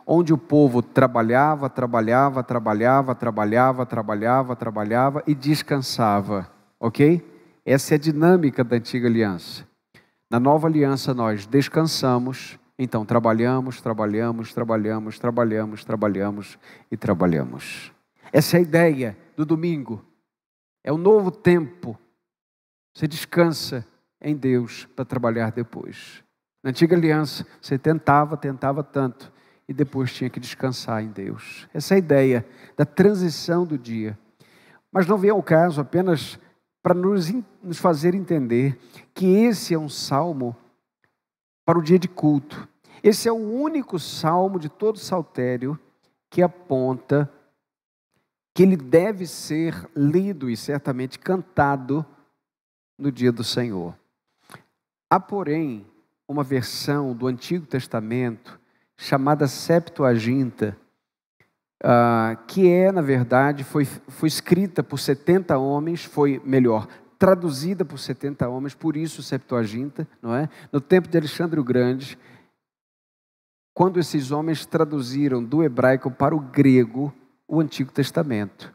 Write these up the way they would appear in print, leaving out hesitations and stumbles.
onde o povo trabalhava e descansava, ok? Essa é a dinâmica da antiga aliança. Na nova aliança nós descansamos, então trabalhamos. Essa é a ideia do domingo. É um novo tempo. Você descansa em Deus para trabalhar depois. Na antiga aliança, você tentava tanto e depois tinha que descansar em Deus. Essa é a ideia da transição do dia. Mas não vem ao caso apenas para nos fazer entender que esse é um salmo para o dia de culto. Esse é o único salmo de todo o saltério que aponta que ele deve ser lido e certamente cantado no dia do Senhor. Há, porém, uma versão do Antigo Testamento chamada Septuaginta, que na verdade, foi escrita por 70 homens, traduzida por 70 homens, por isso Septuaginta, não é? No tempo de Alexandre o Grande, quando esses homens traduziram do hebraico para o grego o Antigo Testamento.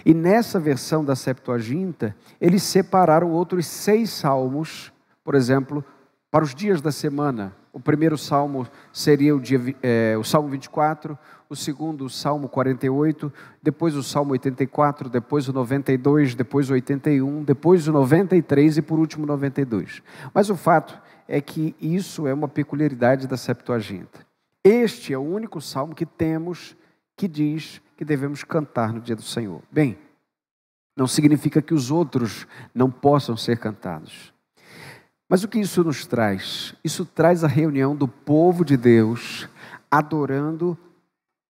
E nessa versão da Septuaginta, eles separaram outros 6 salmos, por exemplo, para os dias da semana. O primeiro salmo seria o Salmo 24, o segundo o Salmo 48, depois o Salmo 84, depois o 92, depois o 81, depois o 93 e por último o 92. Mas o fato é que isso é uma peculiaridade da Septuaginta. Este é o único salmo que temos que diz que devemos cantar no dia do Senhor. Bem, não significa que os outros não possam ser cantados. Mas o que isso nos traz? Isso traz a reunião do povo de Deus, adorando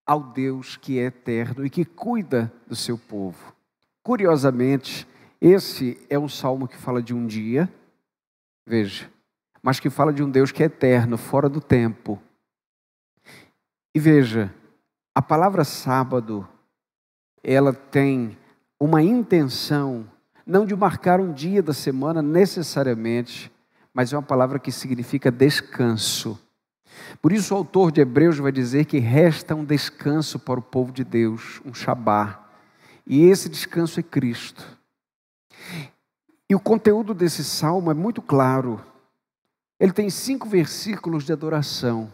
ao Deus que é eterno e que cuida do seu povo. Curiosamente, esse é um salmo que fala de um dia, veja, mas que fala de um Deus que é eterno, fora do tempo. E veja, a palavra sábado, ela tem uma intenção, não de marcar um dia da semana necessariamente, mas é uma palavra que significa descanso. Por isso o autor de Hebreus vai dizer que resta um descanso para o povo de Deus, um Shabá. E esse descanso é Cristo. E o conteúdo desse salmo é muito claro. Ele tem 5 versículos de adoração.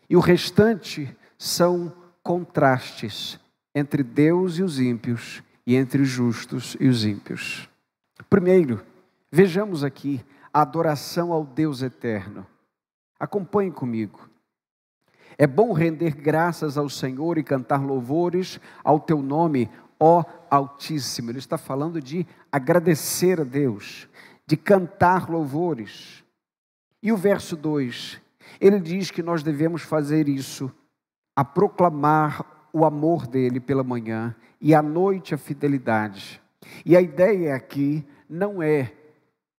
E o restante são contrastes entre Deus e os ímpios e entre os justos e os ímpios. Primeiro, vejamos aqui a adoração ao Deus eterno. Acompanhe comigo. É bom render graças ao Senhor e cantar louvores ao teu nome, ó Altíssimo. Ele está falando de agradecer a Deus, de cantar louvores. E o verso 2, ele diz que nós devemos fazer isso, a proclamar o amor dele pela manhã e à noite a fidelidade. E a ideia aqui não é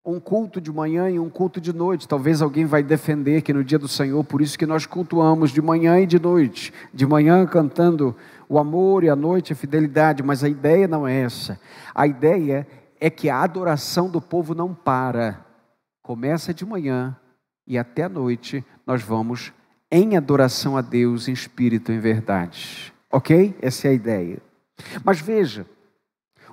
um culto de manhã e um culto de noite. Talvez alguém vai defender que no dia do Senhor, por isso que nós cultuamos de manhã e de noite. De manhã cantando o amor e à noite a fidelidade, mas a ideia não é essa. A ideia é que a adoração do povo não para. Começa de manhã e até a noite nós vamos em adoração a Deus em espírito e em verdade. Ok? Essa é a ideia. Mas veja,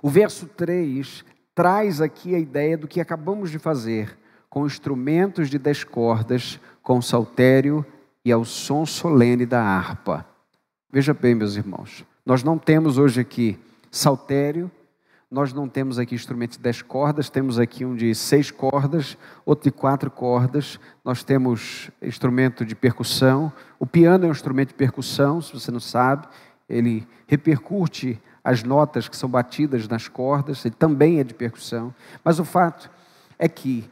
o verso 3 traz aqui a ideia do que acabamos de fazer, com instrumentos de 10 cordas, com saltério e ao som solene da harpa. Veja bem, meus irmãos, nós não temos hoje aqui saltério, nós não temos aqui instrumentos de 10 cordas, temos aqui um de 6 cordas, outro de 4 cordas, nós temos instrumento de percussão, o piano é um instrumento de percussão, se você não sabe, ele repercute as notas que são batidas nas cordas, ele também é de percussão, mas o fato é que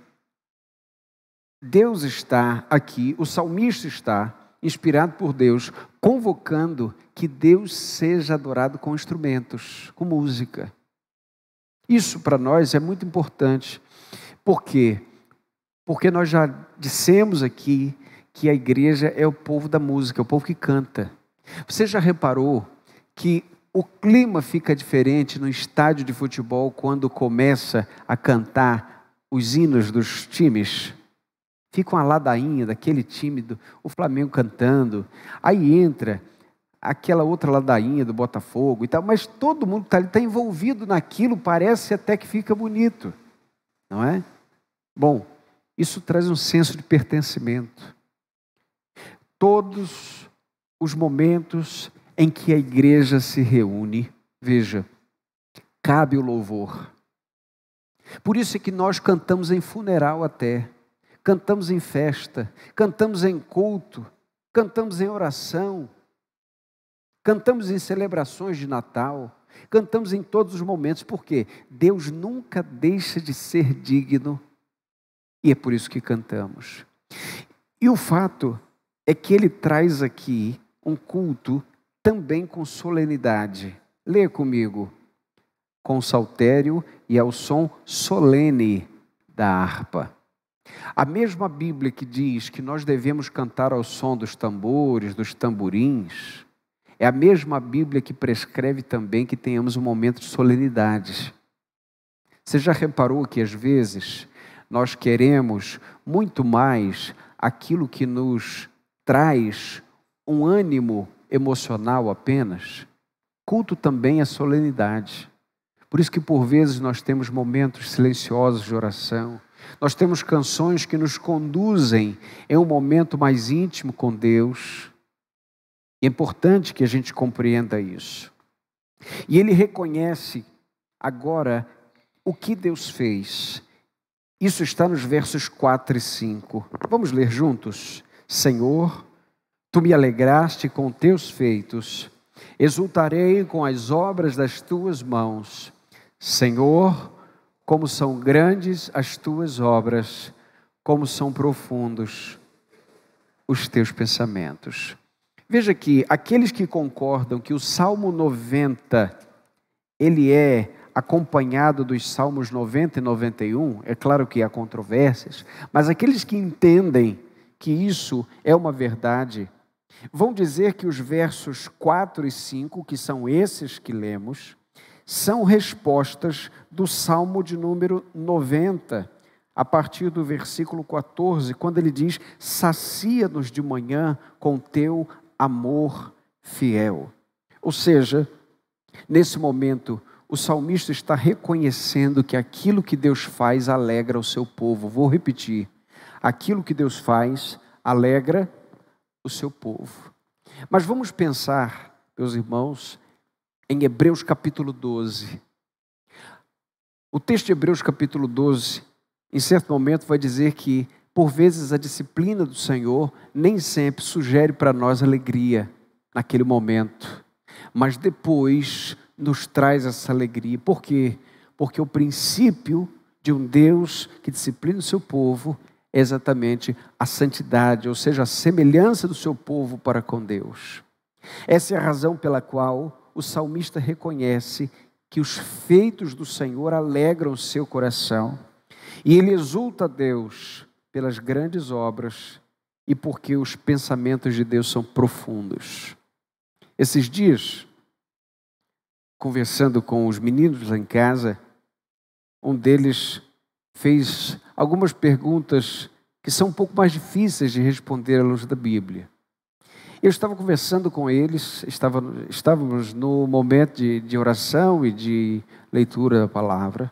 Deus está aqui, o salmista está, inspirado por Deus, convocando que Deus seja adorado com instrumentos, com música. Isso para nós é muito importante. Por quê? Porque nós já dissemos aqui que a igreja é o povo da música, é o povo que canta. Você já reparou que o clima fica diferente no estádio de futebol quando começa a cantar os hinos dos times? Fica uma ladainha daquele time do o Flamengo cantando, aí entra aquela outra ladainha do Botafogo e tal, mas todo mundo está envolvido naquilo, parece até que fica bonito, não é? Bom, isso traz um senso de pertencimento. Todos os momentos em que a igreja se reúne, veja, cabe o louvor. Por isso é que nós cantamos em funeral até, cantamos em festa, cantamos em culto, cantamos em oração, cantamos em celebrações de Natal, cantamos em todos os momentos, porque Deus nunca deixa de ser digno e é por isso que cantamos. E o fato é que ele traz aqui um culto também com solenidade. Leia comigo. Com saltério e ao som solene da harpa. A mesma Bíblia que diz que nós devemos cantar ao som dos tambores, dos tamborins, é a mesma Bíblia que prescreve também que tenhamos um momento de solenidade. Você já reparou que às vezes nós queremos muito mais aquilo que nos traz um ânimo emocional apenas? Culto também é solenidade. Por isso que por vezes nós temos momentos silenciosos de oração, nós temos canções que nos conduzem em um momento mais íntimo com Deus. É importante que a gente compreenda isso. E ele reconhece agora o que Deus fez. Isso está nos versos 4 e 5. Vamos ler juntos? Senhor, tu me alegraste com teus feitos, exultarei com as obras das tuas mãos. Senhor, como são grandes as tuas obras, como são profundos os teus pensamentos. Veja que aqueles que concordam que o Salmo 90, ele é acompanhado dos Salmos 90 e 91, é claro que há controvérsias, mas aqueles que entendem que isso é uma verdade, vão dizer que os versos 4 e 5, que são esses que lemos, são respostas do Salmo de número 90, a partir do versículo 14, quando ele diz, sacia-nos de manhã com teu amor fiel. Ou seja, nesse momento, o salmista está reconhecendo que aquilo que Deus faz alegra o seu povo. Vou repetir, aquilo que Deus faz alegra o seu povo. Mas vamos pensar, meus irmãos, em Hebreus capítulo 12. O texto de Hebreus capítulo 12, em certo momento vai dizer que, por vezes, a disciplina do Senhor nem sempre sugere para nós alegria naquele momento, mas depois nos traz essa alegria. Por quê? Porque o princípio de um Deus que disciplina o seu povo é exatamente a santidade, ou seja, a semelhança do seu povo para com Deus. Essa é a razão pela qual o salmista reconhece que os feitos do Senhor alegram o seu coração e ele exulta a Deus pelas grandes obras e porque os pensamentos de Deus são profundos. Esses dias, conversando com os meninos lá em casa, um deles fez algumas perguntas que são um pouco mais difíceis de responder à luz da Bíblia. Eu estava conversando com eles, estávamos no momento de oração e de leitura da palavra.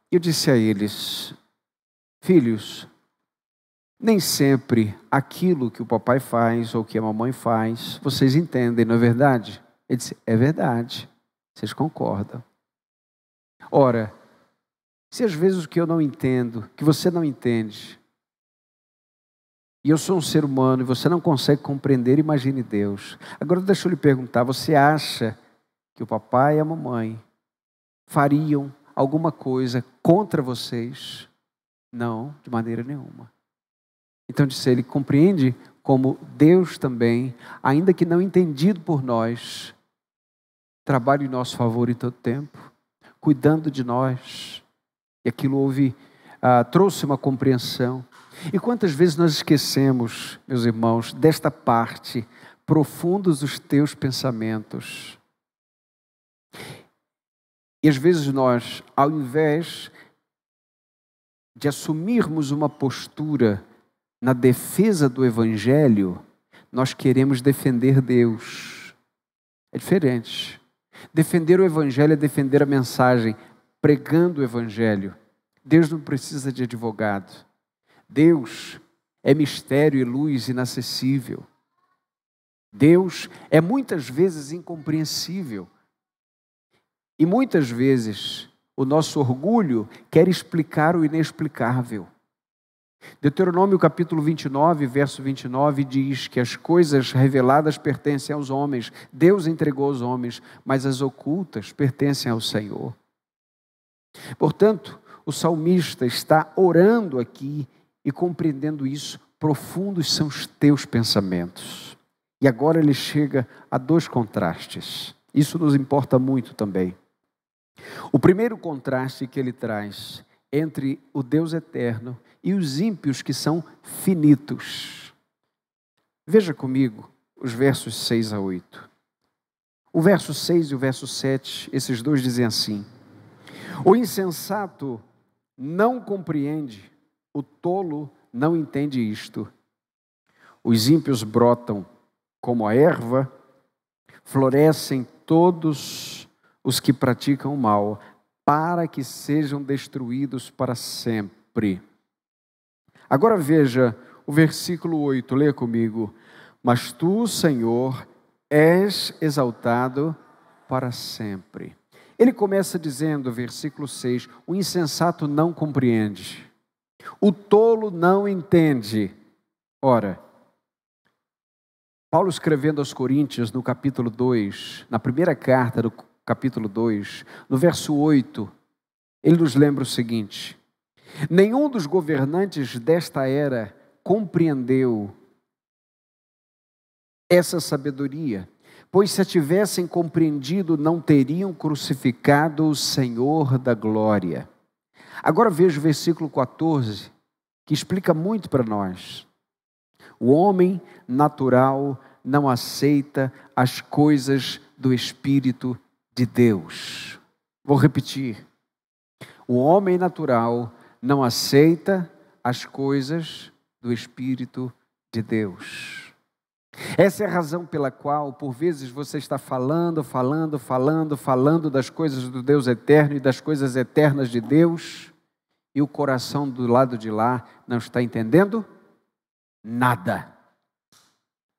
Eu disse a eles, filhos, nem sempre aquilo que o papai faz ou que a mamãe faz, vocês entendem, não é verdade? Ele disse, é verdade, vocês concordam. Ora, se às vezes o que eu não entendo, que você não entende, e eu sou um ser humano e você não consegue compreender, imagine Deus. Agora deixa eu lhe perguntar, você acha que o papai e a mamãe fariam alguma coisa contra vocês? Não, de maneira nenhuma. Então disse ele, compreende como Deus também, ainda que não entendido por nós, trabalha em nosso favor em todo tempo, cuidando de nós. E aquilo trouxe uma compreensão. E quantas vezes nós esquecemos, meus irmãos, desta parte, profundos os teus pensamentos. E às vezes nós, ao invés de assumirmos uma postura na defesa do Evangelho, nós queremos defender Deus. É diferente. Defender o Evangelho é defender a mensagem, pregando o Evangelho. Deus não precisa de advogado. Deus é mistério e luz inacessível. Deus é muitas vezes incompreensível. E muitas vezes o nosso orgulho quer explicar o inexplicável. Deuteronômio capítulo 29, verso 29 diz que as coisas reveladas pertencem aos homens. Deus entregou aos homens, mas as ocultas pertencem ao Senhor. Portanto, o salmista está orando aqui e compreendendo isso. Profundos são os teus pensamentos. E agora ele chega a dois contrastes. Isso nos importa muito também. O primeiro contraste que ele traz entre o Deus eterno e os ímpios que são finitos. Veja comigo os versos 6 a 8. O verso 6 e o verso 7, esses dois dizem assim: o insensato não compreende, o tolo não entende isto. Os ímpios brotam como a erva, florescem todos os que praticam o mal, para que sejam destruídos para sempre. Agora veja o versículo 8, leia comigo. Mas tu, Senhor, és exaltado para sempre. Ele começa dizendo, versículo 6, o insensato não compreende, o tolo não entende. Ora, Paulo escrevendo aos Coríntios no capítulo 2, na primeira carta do capítulo 2, no verso 8, ele nos lembra o seguinte: nenhum dos governantes desta era compreendeu essa sabedoria, pois se a tivessem compreendido, não teriam crucificado o Senhor da glória. Agora veja o versículo 14, que explica muito para nós. O homem natural não aceita as coisas do Espírito de Deus. Vou repetir. O homem natural não aceita as coisas do Espírito de Deus. Essa é a razão pela qual, por vezes, você está falando das coisas do Deus eterno e das coisas eternas de Deus, e o coração do lado de lá não está entendendo nada.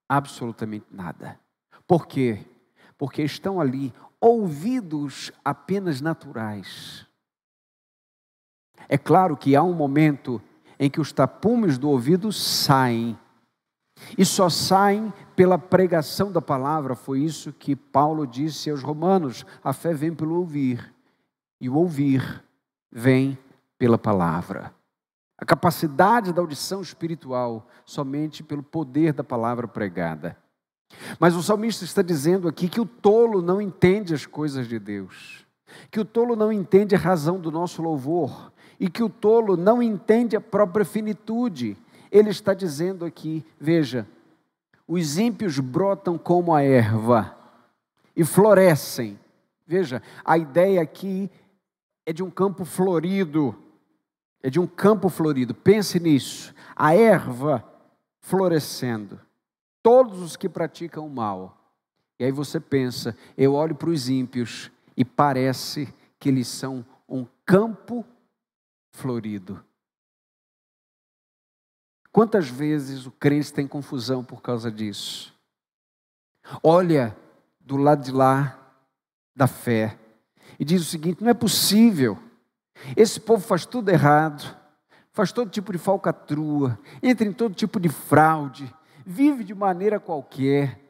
Absolutamente nada. Por quê? Porque estão ali ouvidos apenas naturais. É claro que há um momento em que os tapumes do ouvido saem, e só saem pela pregação da palavra. Foi isso que Paulo disse aos romanos: a fé vem pelo ouvir, e o ouvir vem pela palavra. A capacidade da audição espiritual somente pelo poder da palavra pregada. Mas o salmista está dizendo aqui que o tolo não entende as coisas de Deus, que o tolo não entende a razão do nosso louvor, e que o tolo não entende a própria finitude. Ele está dizendo aqui, veja, os ímpios brotam como a erva e florescem. Veja, a ideia aqui é de um campo florido. É de um campo florido. Pense nisso. A erva florescendo. Todos os que praticam o mal. E aí você pensa, eu olho para os ímpios e parece que eles são um campo florido. Quantas vezes o crente tem confusão por causa disso? Olha do lado de lá da fé e diz o seguinte: não é possível. Esse povo faz tudo errado, faz todo tipo de falcatrua, entra em todo tipo de fraude, vive de maneira qualquer.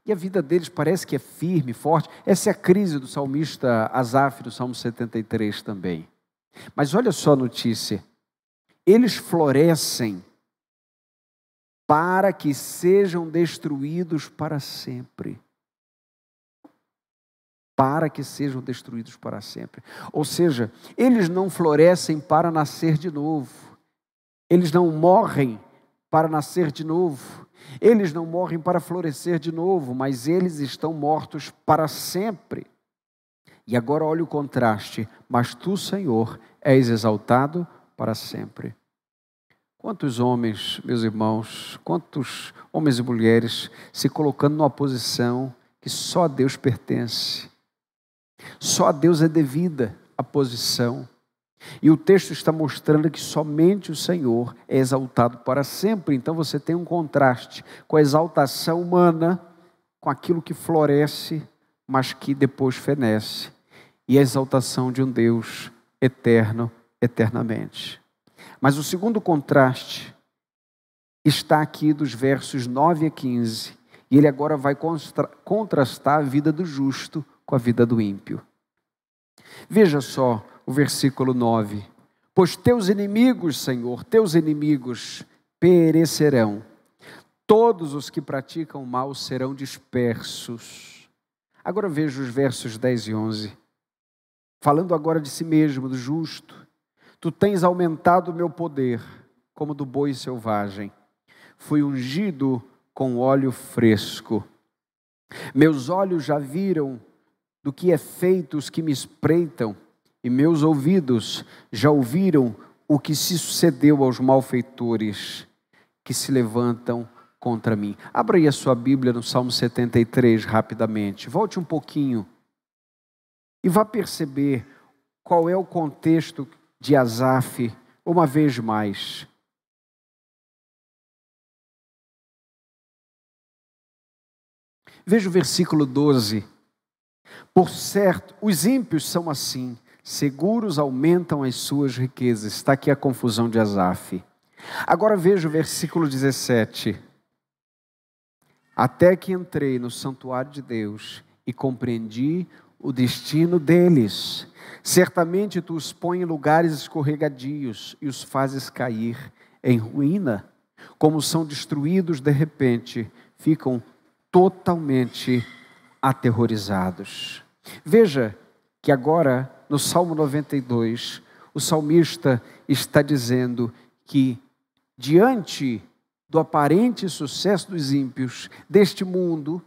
E a vida deles parece que é firme, forte. Essa é a crise do salmista Asaf, do Salmo 73 também. Mas olha só a notícia. Eles florescem para que sejam destruídos para sempre. Para que sejam destruídos para sempre. Ou seja, eles não florescem para nascer de novo. Eles não morrem para nascer de novo. Eles não morrem para florescer de novo, mas eles estão mortos para sempre. E agora olha o contraste. Mas tu, Senhor, és exaltado para sempre. Quantos homens, meus irmãos, quantos homens e mulheres se colocando numa posição que só a Deus pertence, só a Deus é devida a posição. E o texto está mostrando que somente o Senhor é exaltado para sempre. Então você tem um contraste com a exaltação humana, com aquilo que floresce, mas que depois fenece, e a exaltação de um Deus eterno, eternamente. Mas o segundo contraste está aqui dos versos 9 a 15, e ele agora vai contrastar a vida do justo com a vida do ímpio. Veja só o versículo 9: pois teus inimigos, Senhor, teus inimigos perecerão, todos os que praticam o mal serão dispersos. Agora veja os versos 10 e 11, falando agora de si mesmo, do justo. Tu tens aumentado o meu poder, como do boi selvagem. Fui ungido com óleo fresco. Meus olhos já viram do que é feito os que me espreitam, e meus ouvidos já ouviram o que se sucedeu aos malfeitores que se levantam contra mim. Abra aí a sua Bíblia no Salmo 73 rapidamente. Volte um pouquinho e vá perceber qual é o contexto de Asaf uma vez mais. Veja o versículo 12. Por certo, os ímpios são assim, seguros aumentam as suas riquezas. Está aqui a confusão de Asaf. Agora veja o versículo 17. Até que entrei no santuário de Deus e compreendi o destino deles. Certamente tu os pões em lugares escorregadios e os fazes cair em ruína. Como são destruídos de repente, ficam totalmente aterrorizados. Veja que agora, no Salmo 92, o salmista está dizendo que, diante do aparente sucesso dos ímpios, deste mundo,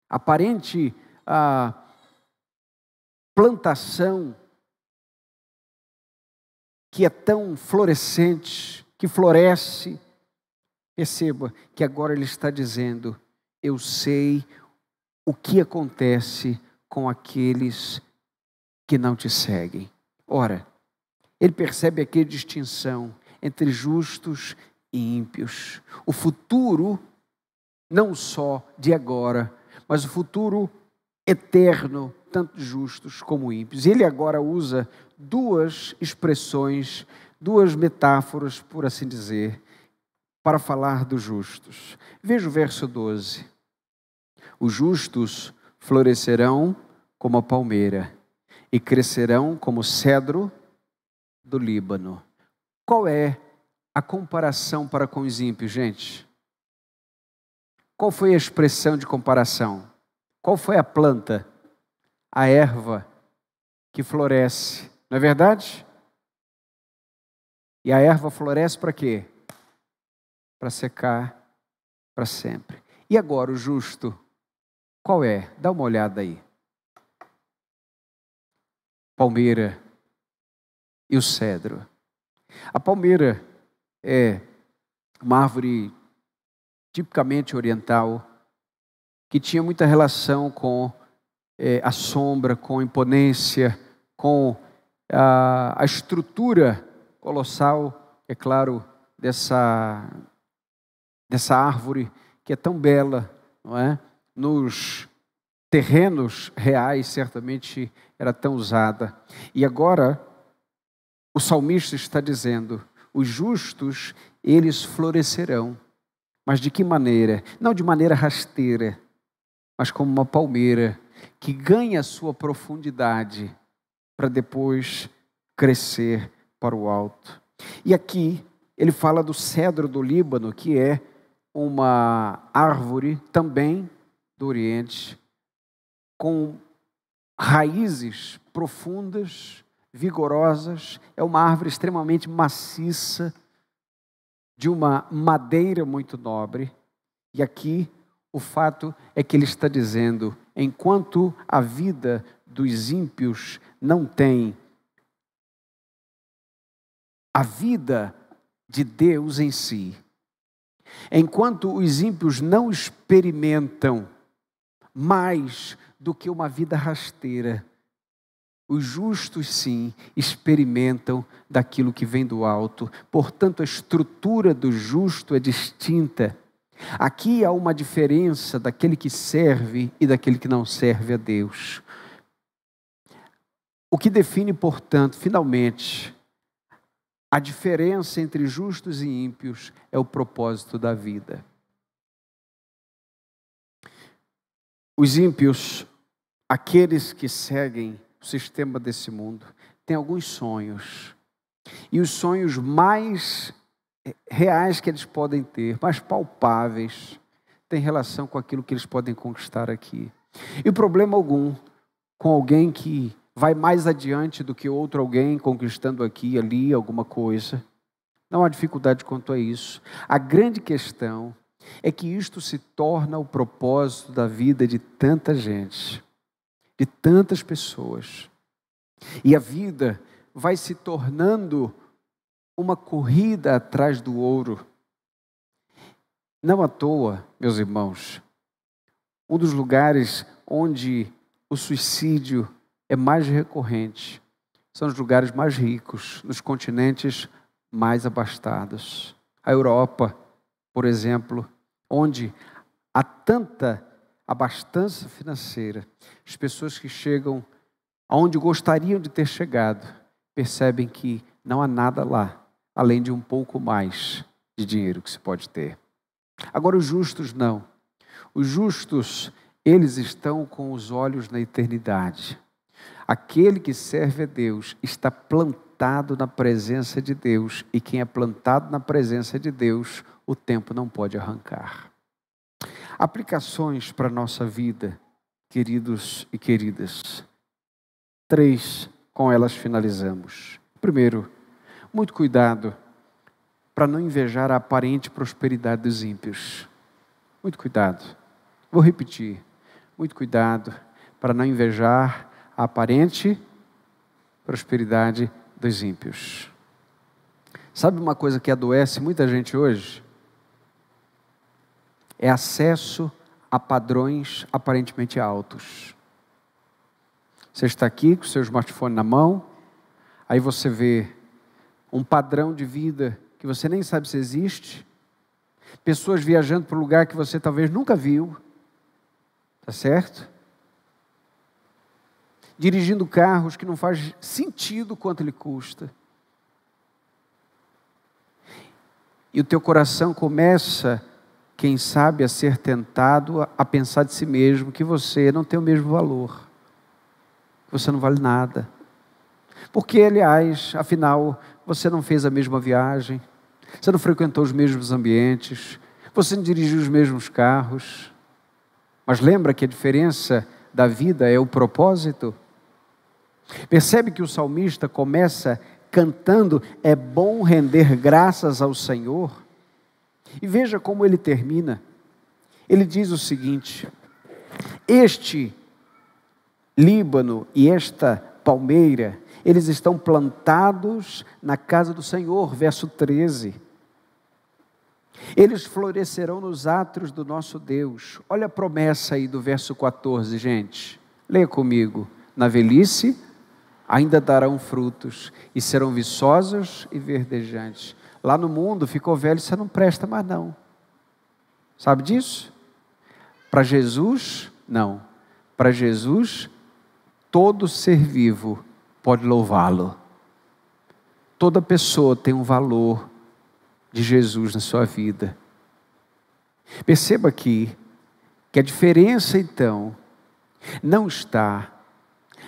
aparente plantação que é tão florescente, que floresce, perceba que agora ele está dizendo: eu sei o que acontece com aqueles que não te seguem. Ora, ele percebe aqui a distinção entre justos e ímpios. O futuro, não só de agora, mas o futuro eterno, tanto de justos como ímpios. Ele agora usa duas expressões, duas metáforas, por assim dizer, para falar dos justos. Veja o verso 12. Os justos florescerão como a palmeira e crescerão como o cedro do Líbano. Qual é a comparação para com os ímpios, gente? Qual foi a expressão de comparação? Qual foi a planta? A erva que floresce, não é verdade? E a erva floresce para quê? Para secar para sempre. E agora o justo, qual é? Dá uma olhada aí. Palmeira e o cedro. A palmeira é uma árvore tipicamente oriental, que tinha muita relação com a sombra, com a imponência, com a estrutura colossal, é claro, dessa árvore que é tão bela, não é? Nos terrenos reais, certamente era tão usada. E agora, o salmista está dizendo: os justos, eles florescerão. Mas de que maneira? Não de maneira rasteira, mas como uma palmeira que ganha a sua profundidade para depois crescer para o alto. E aqui ele fala do cedro do Líbano, que é uma árvore também do Oriente, com raízes profundas, vigorosas. É uma árvore extremamente maciça, de uma madeira muito nobre. E aqui o fato é que ele está dizendo: enquanto a vida dos ímpios não tem a vida de Deus em si. Enquanto os ímpios não experimentam mais do que uma vida rasteira, os justos, sim, experimentam daquilo que vem do alto. Portanto, a estrutura do justo é distinta. Aqui há uma diferença daquele que serve e daquele que não serve a Deus. O que define, portanto, finalmente, a diferença entre justos e ímpios é o propósito da vida. Os ímpios, aqueles que seguem o sistema desse mundo, têm alguns sonhos. E os sonhos mais reais que eles podem ter, mais palpáveis, têm relação com aquilo que eles podem conquistar aqui. E problema algum com alguém que vai mais adiante do que outro alguém conquistando aqui, ali, alguma coisa. Não há dificuldade quanto a isso. A grande questão é que isto se torna o propósito da vida de tanta gente, de tantas pessoas. E a vida vai se tornando uma corrida atrás do ouro. Não à toa, meus irmãos, um dos lugares onde o suicídio é mais recorrente são os lugares mais ricos, nos continentes mais abastados. A Europa, por exemplo, onde há tanta abastança financeira, as pessoas que chegam aonde gostariam de ter chegado, percebem que não há nada lá, além de um pouco mais de dinheiro que se pode ter. Agora os justos não. Os justos, eles estão com os olhos na eternidade. Aquele que serve a Deus está plantado na presença de Deus, e quem é plantado na presença de Deus, o tempo não pode arrancar. Aplicações para a nossa vida, queridos e queridas. 3, com elas finalizamos. Primeiro, muito cuidado para não invejar a aparente prosperidade dos ímpios. Muito cuidado. Vou repetir. Muito cuidado para não invejar a aparente prosperidade dos ímpios. Sabe uma coisa que adoece muita gente hoje? É acesso a padrões aparentemente altos. Você está aqui com o seu smartphone na mão, aí você vê um padrão de vida que você nem sabe se existe, pessoas viajando para um lugar que você talvez nunca viu, tá certo? Dirigindo carros que não faz sentido quanto ele custa. E o teu coração começa, quem sabe, a ser tentado a pensar de si mesmo que você não tem o mesmo valor, que você não vale nada. Porque, aliás, afinal, você não fez a mesma viagem, você não frequentou os mesmos ambientes, você não dirigiu os mesmos carros. Mas lembra que a diferença da vida é o propósito? Percebe que o salmista começa cantando, é bom render graças ao Senhor. E veja como ele termina. Ele diz o seguinte: este Líbano e esta palmeira, eles estão plantados na casa do Senhor, verso 13. Eles florescerão nos átrios do nosso Deus. Olha a promessa aí do verso 14, gente. Leia comigo. Na velhice ainda darão frutos, e serão viçosos e verdejantes. Lá no mundo, ficou velho, você não presta mais não. Sabe disso? Para Jesus, não. Para Jesus, todo ser vivo pode louvá-lo. Toda pessoa tem um valor de Jesus na sua vida. Perceba aqui que a diferença, então, não está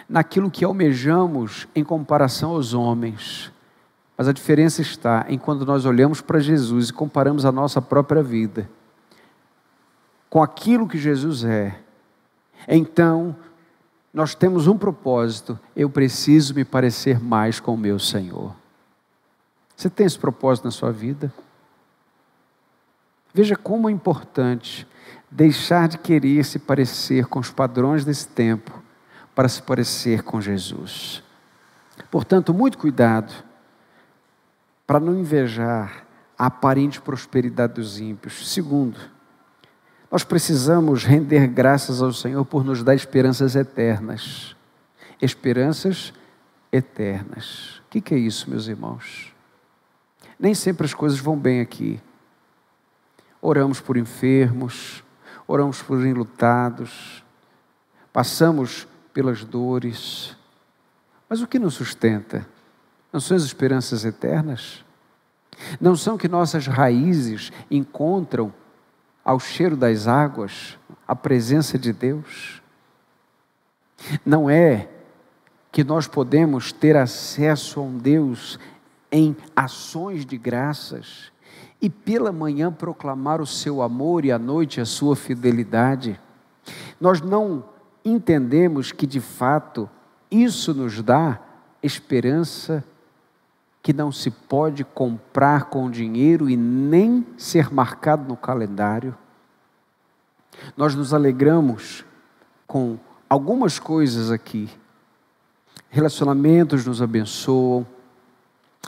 naquilo que almejamos em comparação aos homens, mas a diferença está em quando nós olhamos para Jesus e comparamos a nossa própria vida com aquilo que Jesus é. Então, nós temos um propósito: eu preciso me parecer mais com o meu Senhor. Você tem esse propósito na sua vida? Veja como é importante deixar de querer se parecer com os padrões desse tempo para se parecer com Jesus. Portanto, muito cuidado para não invejar a aparente prosperidade dos ímpios. Segundo, nós precisamos render graças ao Senhor por nos dar esperanças eternas. Esperanças eternas. O que é isso, meus irmãos? Nem sempre as coisas vão bem aqui. Oramos por enfermos, oramos por enlutados, passamos pelas dores. Mas o que nos sustenta? Não são as esperanças eternas? Não são que nossas raízes encontram ao cheiro das águas a presença de Deus? Não é que nós podemos ter acesso a um Deus em ações de graças e pela manhã proclamar o seu amor e à noite a sua fidelidade? Nós não entendemos que de fato isso nos dá esperança que não se pode comprar com dinheiro e nem ser marcado no calendário. Nós nos alegramos com algumas coisas aqui. Relacionamentos nos abençoam,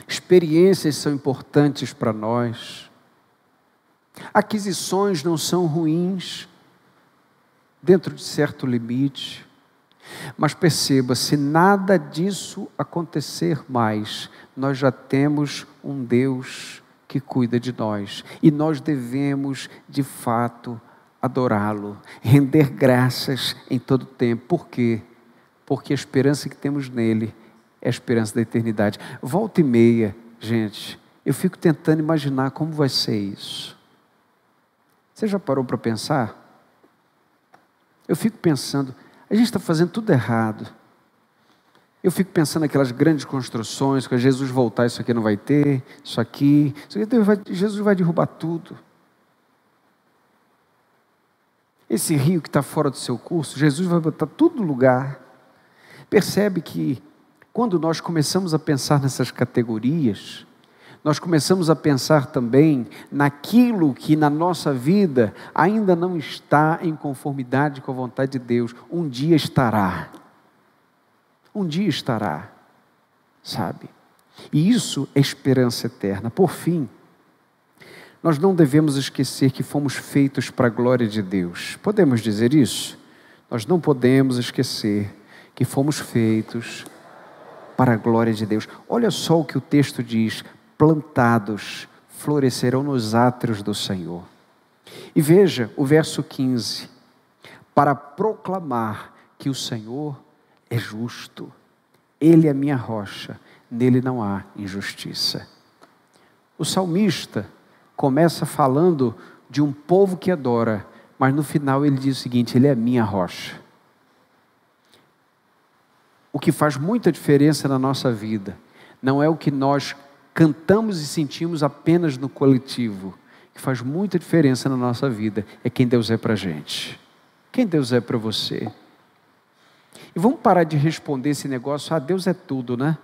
experiências são importantes para nós, aquisições não são ruins, dentro de certo limite. Mas perceba, se nada disso acontecer mais, nós já temos um Deus que cuida de nós. E nós devemos, de fato, adorá-lo, render graças em todo tempo. Por quê? Porque a esperança que temos nele é a esperança da eternidade. Volta e meia, gente, eu fico tentando imaginar como vai ser isso. Você já parou para pensar? Eu fico pensando, a gente está fazendo tudo errado. Eu fico pensando naquelas grandes construções, que Jesus voltar, isso aqui não vai ter, isso aqui Jesus vai derrubar tudo. Esse rio que está fora do seu curso, Jesus vai botar tudo no lugar. Percebe que quando nós começamos a pensar nessas categorias, nós começamos a pensar também naquilo que na nossa vida ainda não está em conformidade com a vontade de Deus. Um dia estará. Um dia estará, sabe? E isso é esperança eterna. Por fim, nós não devemos esquecer que fomos feitos para a glória de Deus. Podemos dizer isso? Nós não podemos esquecer que fomos feitos para a glória de Deus. Olha só o que o texto diz: plantados, florescerão nos átrios do Senhor. E veja o verso 15: para proclamar que o Senhor é justo, Ele é minha rocha, nele não há injustiça. O salmista começa falando de um povo que adora, mas no final ele diz o seguinte: Ele é minha rocha. O que faz muita diferença na nossa vida não é o que nós cantamos e sentimos apenas no coletivo. O que faz muita diferença na nossa vida é quem Deus é para a gente, quem Deus é para você. E vamos parar de responder esse negócio: Deus é tudo, né?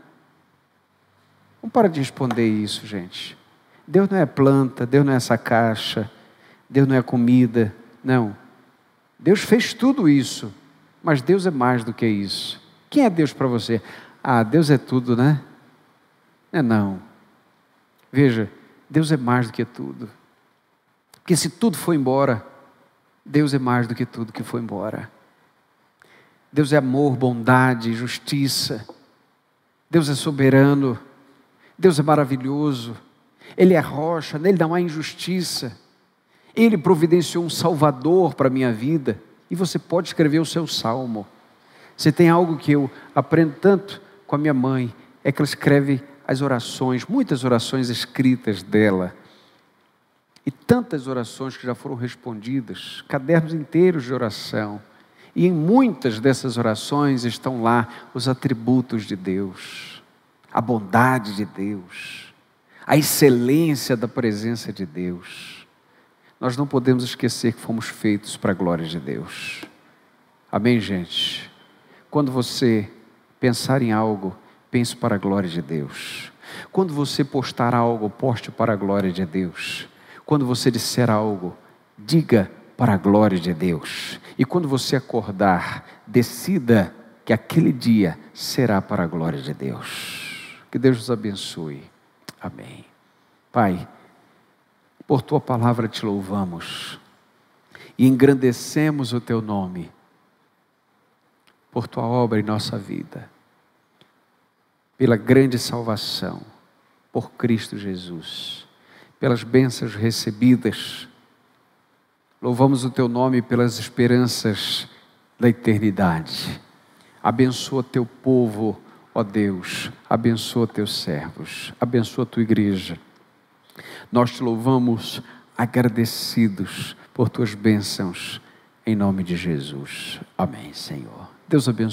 Vamos parar de responder isso, gente. Deus não é planta, Deus não é essa caixa, Deus não é comida, não. Deus fez tudo isso, mas Deus é mais do que isso. Quem é Deus para você? Deus é tudo, né? Não. Veja, Deus é mais do que tudo. Porque se tudo foi embora, Deus é mais do que tudo que foi embora. Deus é amor, bondade, justiça. Deus é soberano. Deus é maravilhoso. Ele é rocha, nele não há injustiça. Ele providenciou um Salvador para a minha vida. E você pode escrever o seu salmo. Se tem algo que eu aprendo tanto com a minha mãe, é que ela escreve as orações, muitas orações escritas dela. E tantas orações que já foram respondidas, cadernos inteiros de oração. E em muitas dessas orações estão lá os atributos de Deus, a bondade de Deus, a excelência da presença de Deus. Nós não podemos esquecer que fomos feitos para a glória de Deus. Amém, gente? Quando você pensar em algo, pense para a glória de Deus. Quando você postar algo, poste para a glória de Deus. Quando você disser algo, diga para a glória de Deus. E quando você acordar, decida que aquele dia será para a glória de Deus. Que Deus nos abençoe. Amém. Pai, por tua palavra te louvamos e engrandecemos o teu nome, por tua obra em nossa vida, pela grande salvação, por Cristo Jesus, pelas bênçãos recebidas. Louvamos o teu nome pelas esperanças da eternidade. Abençoa teu povo, ó Deus, abençoa teus servos, abençoa a tua igreja. Nós te louvamos agradecidos por tuas bênçãos, em nome de Jesus. Amém, Senhor. Deus abençoe.